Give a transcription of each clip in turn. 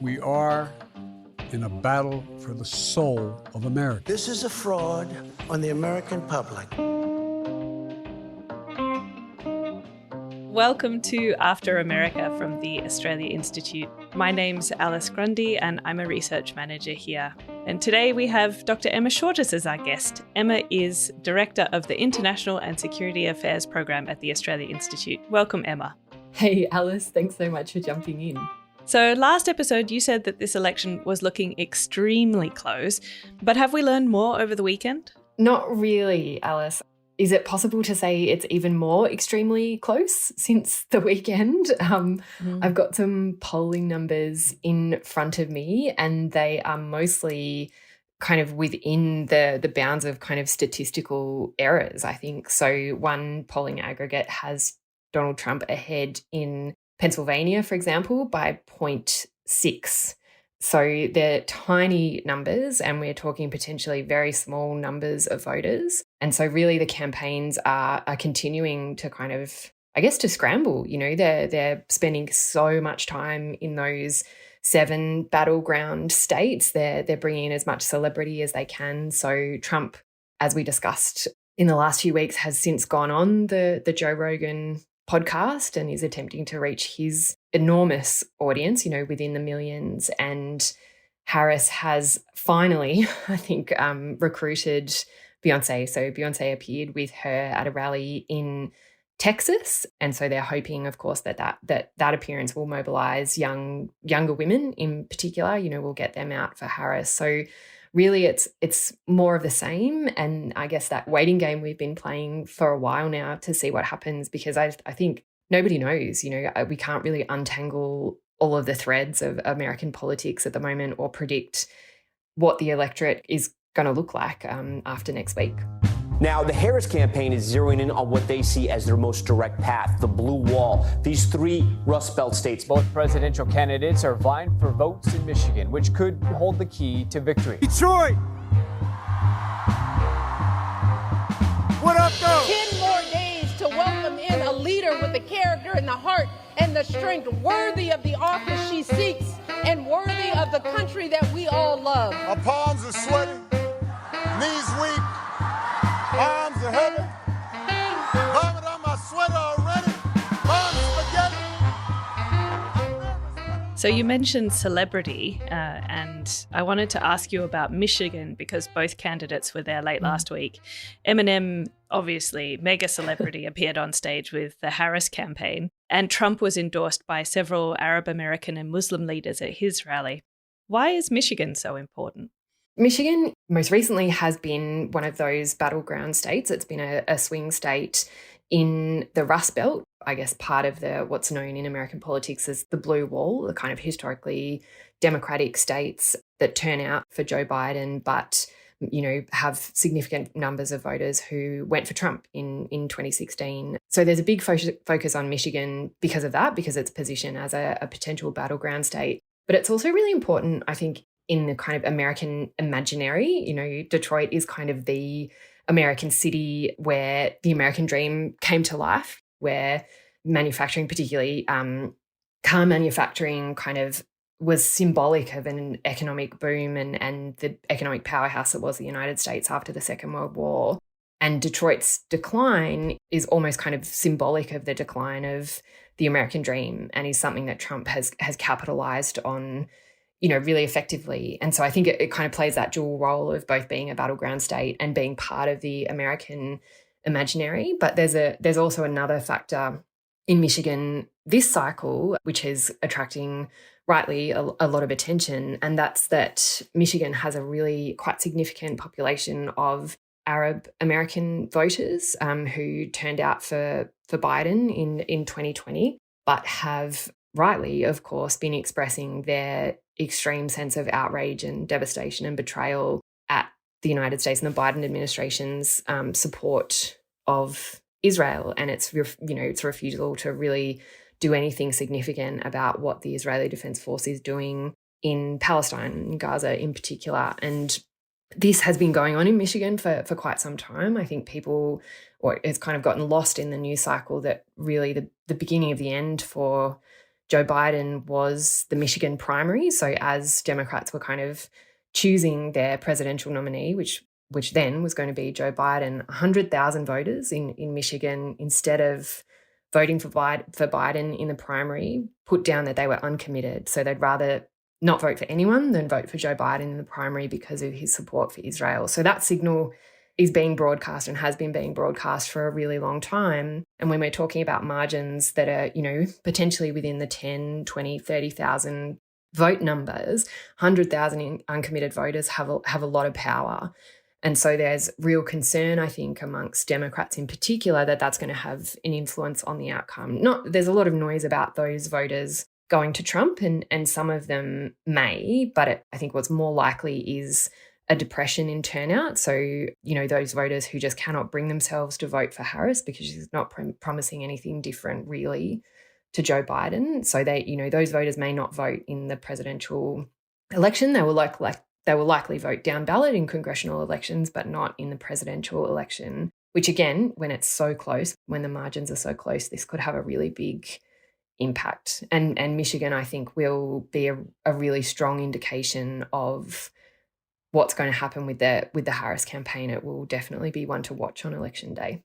We are in a battle for the soul of America. This is a fraud on the American public. Welcome to After America from the Australia Institute. My name's Alice Grundy and I'm a research manager here. And today we have Dr. Emma Shortis as our guest. Emma is Director of the International and Security Affairs Program at the Australia Institute. Welcome, Emma. Hey, Alice. Thanks so much for jumping in. So last episode, you said that this election was looking extremely close, but have we learned more over the weekend? Not really, Alice. Is it possible to say it's even more extremely close since the weekend? I've got some polling numbers in front of me and they are mostly kind of within the bounds of kind of statistical errors, I think. So one polling aggregate has Donald Trump ahead in Pennsylvania, for example, by 0.6. So they're tiny numbers and we're talking potentially very small numbers of voters. And so really the campaigns are continuing to kind of, I guess, to scramble. You know, they're spending so much time in those 7 battleground states. They're bringing in as much celebrity as they can. So Trump, as we discussed in the last few weeks, has since gone on the Joe Rogan podcast and is attempting to reach his enormous audience, you know, within the millions. And Harris has finally, I think, recruited Beyonce. So Beyonce appeared with her at a rally in Texas. And so they're hoping, of course, that appearance will mobilize younger women in particular, you know, will get them out for Harris. So really it's more of the same. And I guess that waiting game we've been playing for a while now to see what happens, because I think nobody knows, you know, we can't really untangle all of the threads of American politics at the moment or predict what the electorate is going to look like after next week. Now, the Harris campaign is zeroing in on what they see as their most direct path, the blue wall. These 3 Rust Belt states. Both presidential candidates are vying for votes in Michigan, which could hold the key to victory. Detroit! What up, though? 10 more days to welcome in a leader with the character and the heart and the strength worthy of the office she seeks and worthy of the country that we all love. My palms are sweaty, knees weak, arms are heavy, vomit on my sweater already, spaghetti. So you mentioned celebrity, and I wanted to ask you about Michigan because both candidates were there late last week. Eminem, obviously mega celebrity, appeared on stage with the Harris campaign, and Trump was endorsed by several Arab American and Muslim leaders at his rally. Why is Michigan so important? Michigan most recently has been one of those battleground states. It's been a swing state in the Rust Belt, I guess part of what's known in American politics as the blue wall, the kind of historically democratic states that turn out for Joe Biden, but, you know, have significant numbers of voters who went for Trump in 2016. So there's a big focus on Michigan because of that, because its position as a potential battleground state. But it's also really important, I think, in the kind of American imaginary. You know, Detroit is kind of the American city where the American dream came to life, where manufacturing, particularly car manufacturing, kind of was symbolic of an economic boom and the economic powerhouse that was the United States after the Second World War. And Detroit's decline is almost kind of symbolic of the decline of the American dream and is something that Trump has capitalized on, you know, really effectively. And so I think it kind of plays that dual role of both being a battleground state and being part of the American imaginary. But there's also another factor in Michigan this cycle, which is attracting rightly a lot of attention. And that's that Michigan has a really quite significant population of Arab American voters who turned out for Biden in 2020, but have rightly, of course, been expressing their extreme sense of outrage and devastation and betrayal at the United States and the Biden administration's support of Israel and its refusal to really do anything significant about what the Israeli Defense Force is doing in Palestine, in Gaza in particular. And this has been going on in Michigan for quite some time. I think it's kind of gotten lost in the news cycle that really the beginning of the end for Joe Biden was the Michigan primary. So as Democrats were kind of choosing their presidential nominee, which then was going to be Joe Biden, 100,000 voters in Michigan, instead of voting for Biden in the primary, put down that they were uncommitted. So they'd rather not vote for anyone than vote for Joe Biden in the primary because of his support for Israel. So that signal is being broadcast and has been being broadcast for a really long time. And when we're talking about margins that are, potentially within the 10, 20, 30,000 vote numbers, 100,000 uncommitted voters have a lot of power. And so there's real concern, I think, amongst Democrats in particular, that that's going to have an influence on the outcome. There's a lot of noise about those voters going to Trump, and some of them may, but I think what's more likely is a depression in turnout. So, those voters who just cannot bring themselves to vote for Harris because she's not promising anything different really to Joe Biden. So those voters may not vote in the presidential election. They will likely vote down ballot in congressional elections, but not in the presidential election, which again, when it's so close, when the margins are so close, this could have a really big impact. And Michigan, I think, will be a really strong indication of what's going to happen with the Harris campaign. It will definitely be one to watch on Election Day.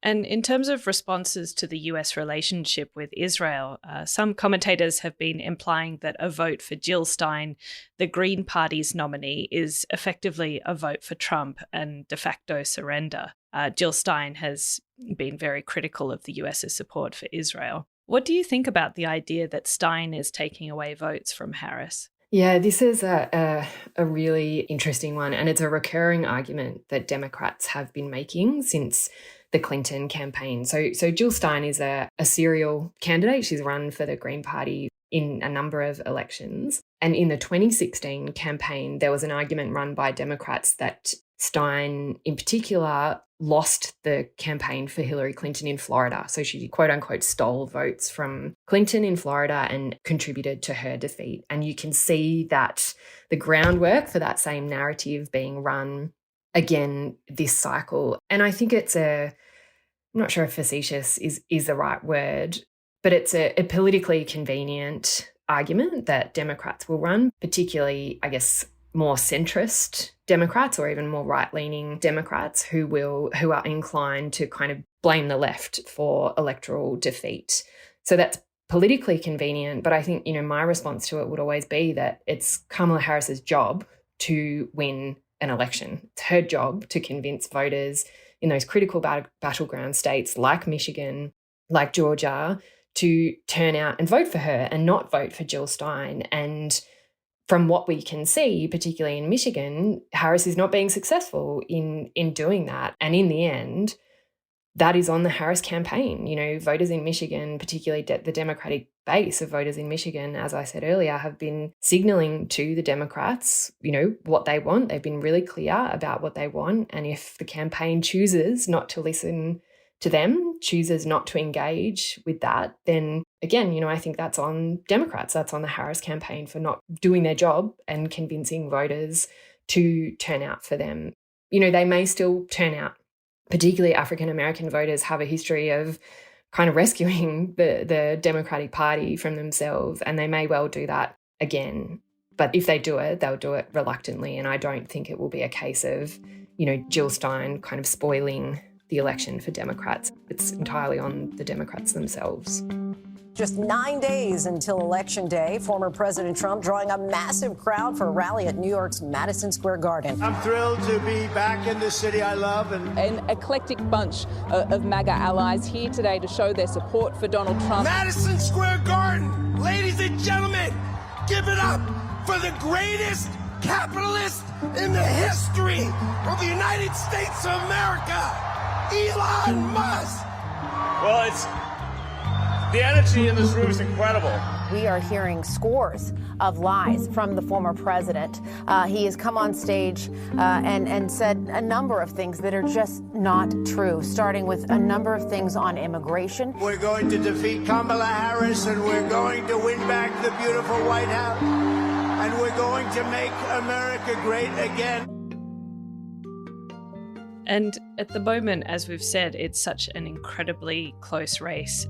And in terms of responses to the US relationship with Israel, some commentators have been implying that a vote for Jill Stein, the Green Party's nominee, is effectively a vote for Trump and de facto surrender. Jill Stein has been very critical of the US's support for Israel. What do you think about the idea that Stein is taking away votes from Harris? Yeah, this is a really interesting one, and it's a recurring argument that Democrats have been making since the Clinton campaign. So Jill Stein is a serial candidate. She's run for the Green Party in a number of elections. And in the 2016 campaign, there was an argument run by Democrats that Stein, in particular, lost the campaign for Hillary Clinton in Florida. So she, quote unquote, stole votes from Clinton in Florida and contributed to her defeat. And you can see that the groundwork for that same narrative being run again this cycle. And I think I'm not sure if facetious is the right word, but it's a politically convenient argument that Democrats will run, particularly, I guess, more centrist Democrats or even more right-leaning Democrats who are inclined to kind of blame the left for electoral defeat. So that's politically convenient, but I think, my response to it would always be that it's Kamala Harris's job to win an election. It's her job to convince voters in those critical battleground states like Michigan, like Georgia, to turn out and vote for her and not vote for Jill Stein. And from what we can see, particularly in Michigan, Harris is not being successful in doing that. And in the end, that is on the Harris campaign. Voters in Michigan, particularly the Democratic base of voters in Michigan, as I said earlier, have been signaling to the Democrats, what they want. They've been really clear about what they want. And if the campaign chooses not to listen to them, chooses not to engage with that, then again, I think that's on Democrats. That's on the Harris campaign for not doing their job and convincing voters to turn out for them. They may still turn out. Particularly African-American voters have a history of kind of rescuing the Democratic Party from themselves, and they may well do that again. But if they do it, they'll do it reluctantly, and I don't think it will be a case of, Jill Stein kind of spoiling the election for Democrats. It's entirely on the Democrats themselves. Just 9 days until Election Day, former President Trump drawing a massive crowd for a rally at New York's Madison Square Garden. I'm thrilled to be back in the city I love. An eclectic bunch of MAGA allies here today to show their support for Donald Trump. Madison Square Garden, ladies and gentlemen, give it up for the greatest capitalist in the history of the United States of America, Elon Musk. Well, the energy in this room is incredible. We are hearing scores of lies from the former president. He has come on stage and said a number of things that are just not true, starting with a number of things on immigration. We're going to defeat Kamala Harris, and we're going to win back the beautiful White House, and we're going to make America great again. And at the moment, as we've said, it's such an incredibly close race.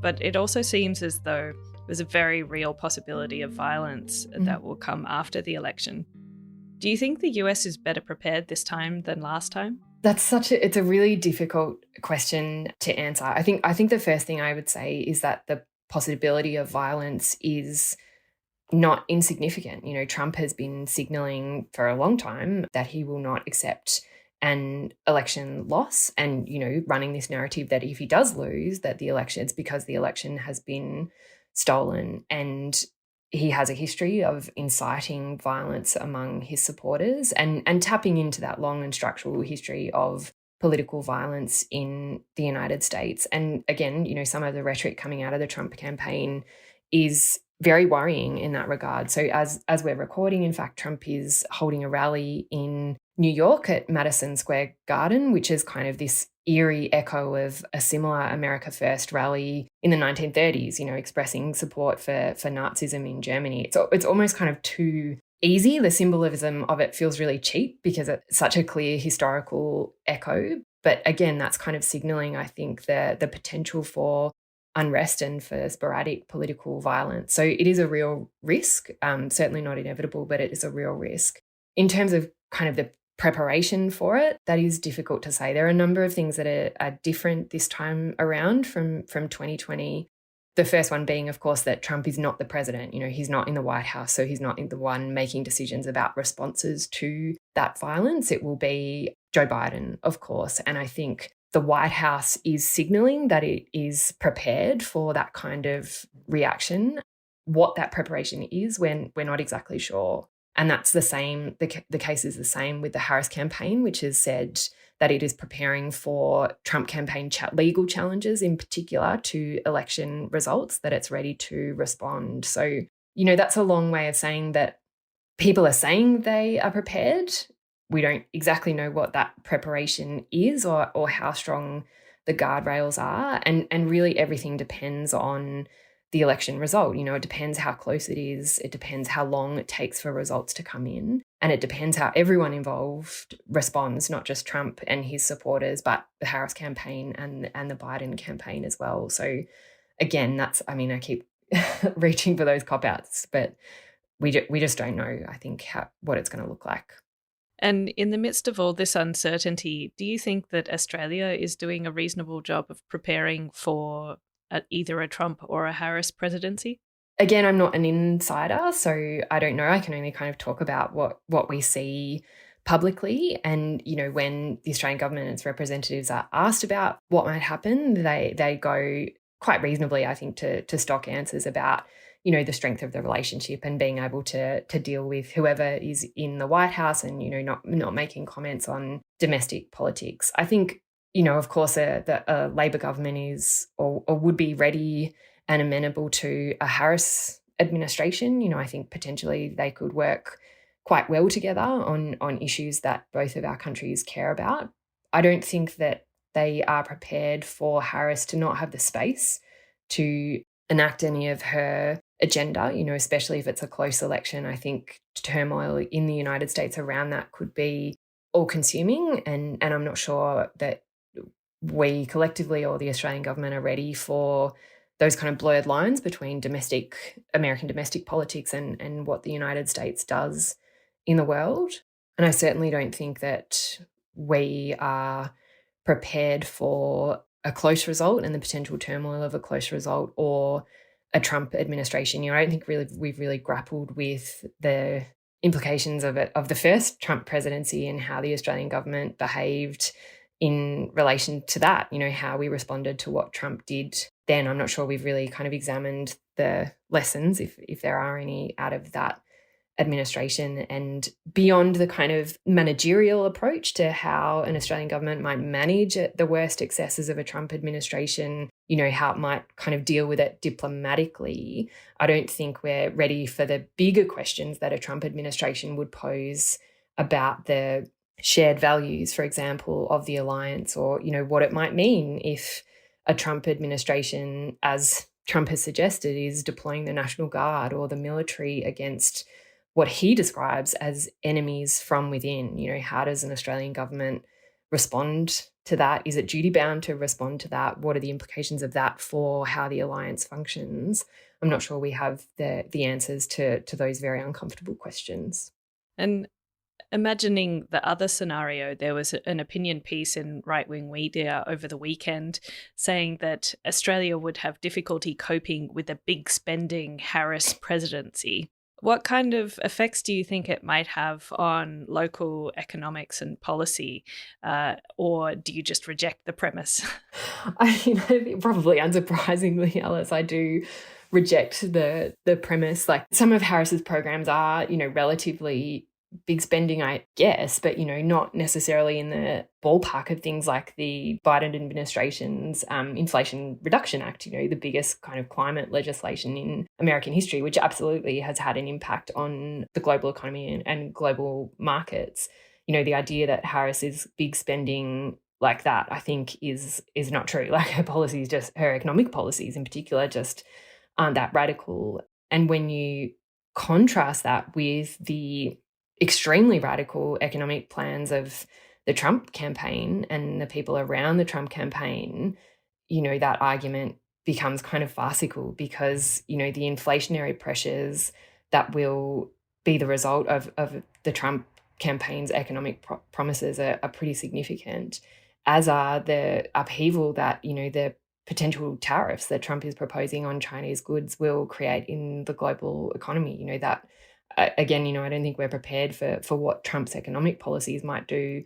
But it also seems as though There's a very real possibility of violence that will come after the election. Do you think the US is better prepared this time than last time? It's a really difficult question to answer. I think the first thing I would say is that the possibility of violence is not insignificant. You know, Trump has been signaling for a long time that he will not accept an election loss and, you know, running this narrative that if he does lose, that it's because the election has been stolen. And he has a history of inciting violence among his supporters and tapping into that long and structural history of political violence in the United States. And again, you know, some of the rhetoric coming out of the Trump campaign is very worrying in that regard. So as we're recording, in fact, Trump is holding a rally in New York at Madison Square Garden, which is kind of this eerie echo of a similar America First rally in the 1930s, you know, expressing support for Nazism in Germany. It's almost kind of too easy. The symbolism of it feels really cheap because it's such a clear historical echo. But again, that's kind of signaling, I think, the potential for unrest and for sporadic political violence. So it is a real risk, certainly not inevitable, but it is a real risk. In terms of kind of the preparation for it, that is difficult to say. There are a number of things that are different this time around from 2020. The first one being, of course, that Trump is not the president. You know, he's not in the White House, so he's not the one making decisions about responses to that violence. It will be Joe Biden, of course. And I think the White House is signaling that it is prepared for that kind of reaction. What that preparation is, we're not exactly sure. And that's the same, the case is the same with the Harris campaign, which has said that it is preparing for Trump campaign legal challenges, in particular to election results, that it's ready to respond. So, you know, that's a long way of saying that people are saying they are prepared. We don't exactly know what that preparation is or how strong the guardrails are. And really everything depends on the election result. You know, it depends how close it is. It depends how long it takes for results to come in. And it depends how everyone involved responds, not just Trump and his supporters, but the Harris campaign and the Biden campaign as well. So again, I keep reaching for those cop-outs, but we just don't know, I think, what it's going to look like. And in the midst of all this uncertainty, do you think that Australia is doing a reasonable job of preparing for either a Trump or a Harris presidency? Again, I'm not an insider, so I don't know. I can only kind of talk about what we see publicly. And, you know, when the Australian government and its representatives are asked about what might happen, they go quite reasonably, I think, to stock answers about, you know, the strength of the relationship and being able to deal with whoever is in the White House and, you know, not making comments on domestic politics. I think, you know, of course, a Labor government is or would be ready and amenable to a Harris administration. You know, I think potentially they could work quite well together on issues that both of our countries care about. I don't think that they are prepared for Harris to not have the space to enact any of her agenda, you know, especially if it's a close election. I think turmoil in the United States around that could be all-consuming, and I'm not sure that we collectively or the Australian government are ready for those kind of blurred lines between American domestic politics and what the United States does in the world. And I certainly don't think that we are prepared for a close result and the potential turmoil of a close result or a Trump administration. You know, I don't think we've really grappled with the implications of the first Trump presidency and how the Australian government behaved in relation to that, you know, how we responded to what Trump did then. I'm not sure we've really kind of examined the lessons, if there are any, out of that administration, and beyond the kind of managerial approach to how an Australian government might manage the worst excesses of a Trump administration, you know, how it might kind of deal with it diplomatically. I don't think we're ready for the bigger questions that a Trump administration would pose about the shared values, for example, of the alliance, or, you know, what it might mean if a Trump administration, as Trump has suggested, is deploying the National Guard or the military against what he describes as enemies from within. You know, how does an Australian government respond to that? Is it duty bound to respond to that? What are the implications of that for how the alliance functions? I'm not sure we have the answers to those very uncomfortable questions. And imagining the other scenario, there was an opinion piece in right-wing media over the weekend saying that Australia would have difficulty coping with a big spending Harris presidency. What kind of effects do you think it might have on local economics and policy? Or do you just reject the premise? Probably unsurprisingly, Alice, I do reject the premise. Like, some of Harris's programs are, relatively big spending, I guess, but, not necessarily in the ballpark of things like the Biden administration's Inflation Reduction Act, the biggest kind of climate legislation in American history, which absolutely has had an impact on the global economy and global markets. The idea that Harris is big spending like that, I think is not true. Like, her economic policies in particular just aren't that radical. And when you contrast that with the extremely radical economic plans of the Trump campaign and the people around the Trump campaign, that argument becomes kind of farcical because, the inflationary pressures that will be the result of the Trump campaign's economic promises are pretty significant, as are the upheaval that, the potential tariffs that Trump is proposing on Chinese goods will create in the global economy. That, again, I don't think we're prepared for what Trump's economic policies might do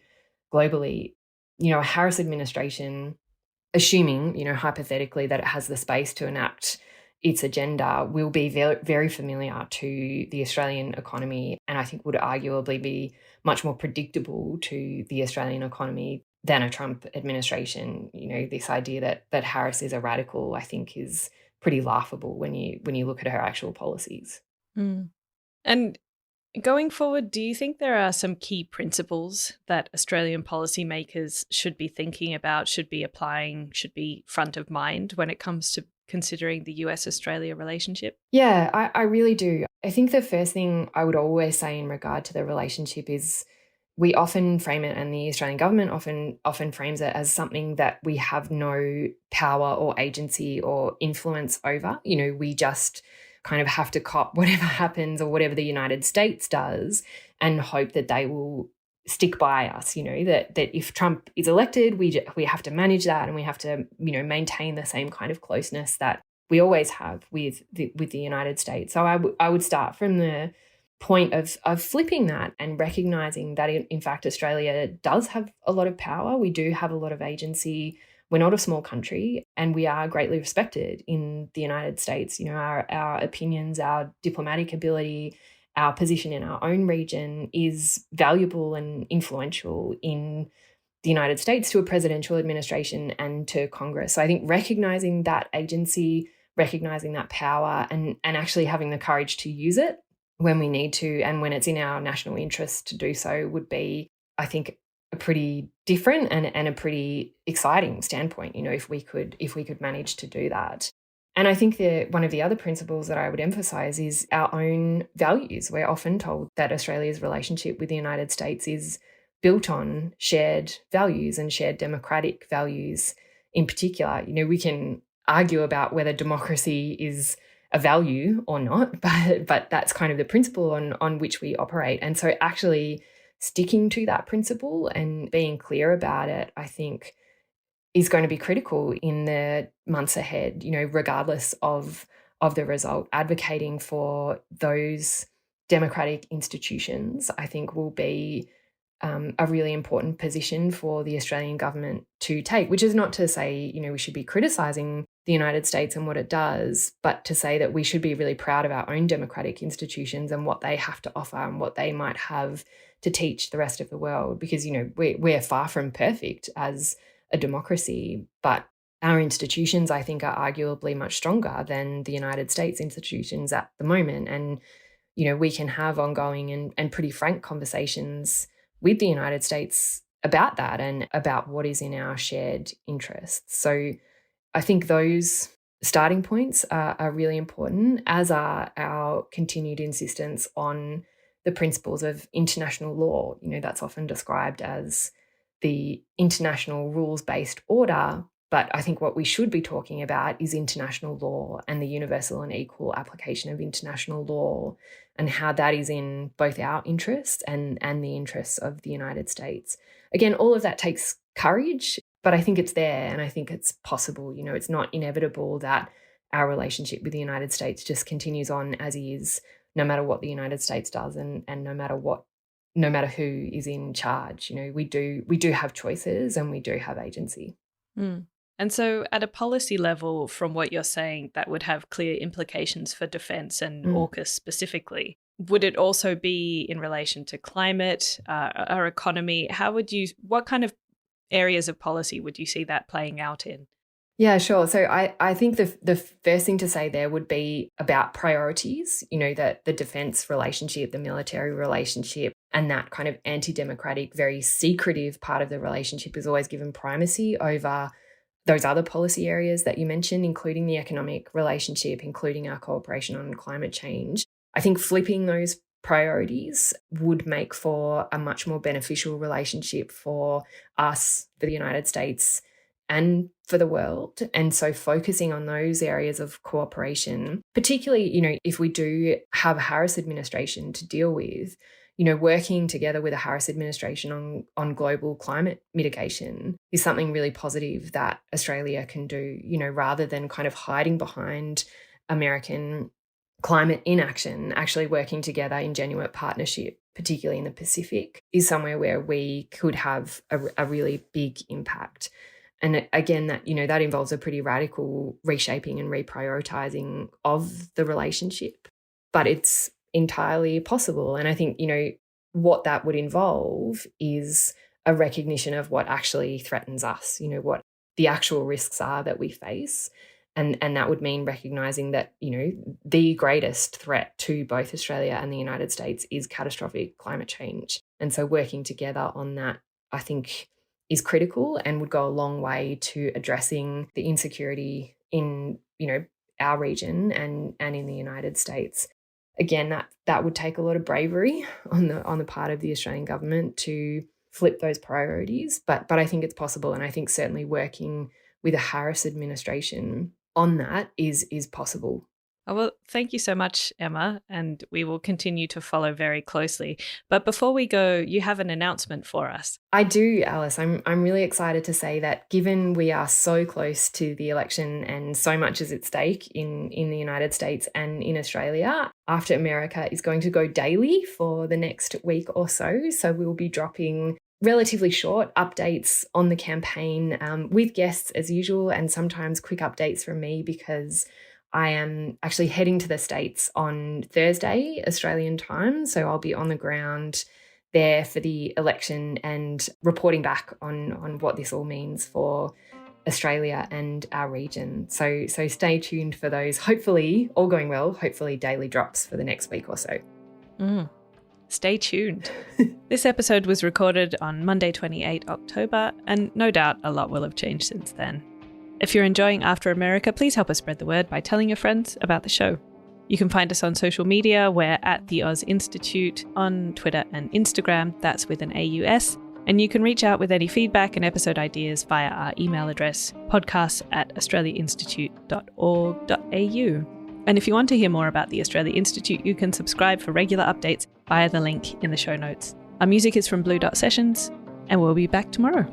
globally. A Harris administration, assuming, hypothetically, that it has the space to enact its agenda, will be very, very familiar to the Australian economy, and I think would arguably be much more predictable to the Australian economy than a Trump administration. This idea that Harris is a radical, I think, is pretty laughable when you look at her actual policies. Mm. And going forward, do you think there are some key principles that Australian policymakers should be thinking about, should be applying, should be front of mind when it comes to considering the US-Australia relationship? Yeah, I really do. I think the first thing I would always say in regard to the relationship is we often frame it, and the Australian government often frames it as something that we have no power or agency or influence over. We just kind of have to cop whatever happens or whatever the United States does and hope that they will stick by us, that if Trump is elected, we have to manage that, and we have to, maintain the same kind of closeness that we always have with the United States. So I would start from the point of flipping that and recognizing that, in fact, Australia does have a lot of power. We do have a lot of agency. We're not a small country, and we are greatly respected in the United States. Our opinions, our diplomatic ability, our position in our own region is valuable and influential in the United States to a presidential administration and to Congress. So I think recognizing that agency, recognizing that power, and actually having the courage to use it when we need to and when it's in our national interest to do so would be, I think, a pretty different and a pretty exciting standpoint, if we could manage to do that. And I think that one of the other principles that I would emphasize is our own values. We're often told that Australia's relationship with the United States is built on shared values and shared democratic values in particular. We can argue about whether democracy is a value or not, but that's kind of the principle on which we operate. And so actually sticking to that principle and being clear about it, I think, is going to be critical in the months ahead, regardless of the result. Advocating for those democratic institutions, I think, will be a really important position for the Australian government to take, which is not to say, we should be criticising the United States and what it does, but to say that we should be really proud of our own democratic institutions and what they have to offer and what they might have to teach the rest of the world. Because, we're far from perfect as a democracy, but our institutions, I think, are arguably much stronger than the United States institutions at the moment. And, we can have ongoing and pretty frank conversations with the United States about that and about what is in our shared interests. So I think those starting points are really important, as are our continued insistence on the principles of international law. That's often described as the international rules-based order, But I think what we should be talking about is international law and the universal and equal application of international law, and how that is in both our interests and the interests of the United States. Again, all of that takes courage, but I think it's there and I think it's possible. You know, it's not inevitable that our relationship with the United States just continues on as is, no matter what the United States does and no matter who is in charge. You know, we do have choices and we do have agency. Mm. And so at a policy level, from what you're saying, that would have clear implications for defence and AUKUS specifically. Would it also be in relation to climate, our economy? What kind of areas of policy would you see that playing out in? Yeah, sure. So I think the first thing to say there would be about priorities, you know, that the defence relationship, the military relationship, and that kind of anti-democratic, very secretive part of the relationship is always given primacy over those other policy areas that you mentioned, including the economic relationship, including our cooperation on climate change. I think flipping those priorities would make for a much more beneficial relationship for us, for the United States, and for the world. And so focusing on those areas of cooperation, particularly, you know, if we do have a Harris administration to deal with, you know, working together with the Harris administration on global climate mitigation is something really positive that Australia can do, you know, rather than kind of hiding behind American climate inaction. Actually working together in genuine partnership, particularly in the Pacific, is somewhere where we could have a really big impact. And again, that, you know, that involves a pretty radical reshaping and reprioritizing of the relationship, but it's entirely possible. And I think, you know, what that would involve is a recognition of what actually threatens us, you know, what the actual risks are that we face. And that would mean recognizing that, you know, the greatest threat to both Australia and the United States is catastrophic climate change. And so working together on that, I think, is critical and would go a long way to addressing the insecurity in, you know, our region and in the United States. Again, that would take a lot of bravery on the part of the Australian government to flip those priorities, but I think it's possible, and I think certainly working with a Harris administration on that is possible. Oh, well, thank you so much, Emma, and we will continue to follow very closely. But before we go, you have an announcement for us. I do, Alice. I'm really excited to say that given we are so close to the election and so much is at stake in the United States and in Australia, After America is going to go daily for the next week or so. So we'll be dropping relatively short updates on the campaign with guests as usual, and sometimes quick updates from me because I am actually heading to the States on Thursday, Australian time. So I'll be on the ground there for the election and reporting back on what this all means for Australia and our region. So stay tuned for those, hopefully, all going well, hopefully daily drops for the next week or so. Stay tuned. This episode was recorded on Monday, 28 October, and no doubt a lot will have changed since then. If you're enjoying After America, please help us spread the word by telling your friends about the show. You can find us on social media. We're at the Oz Institute on Twitter and Instagram. That's with an AUS. And you can reach out with any feedback and episode ideas via our email address, podcasts@australiainstitute.org.au. And if you want to hear more about the Australia Institute, you can subscribe for regular updates via the link in the show notes. Our music is from Blue Dot Sessions, and we'll be back tomorrow.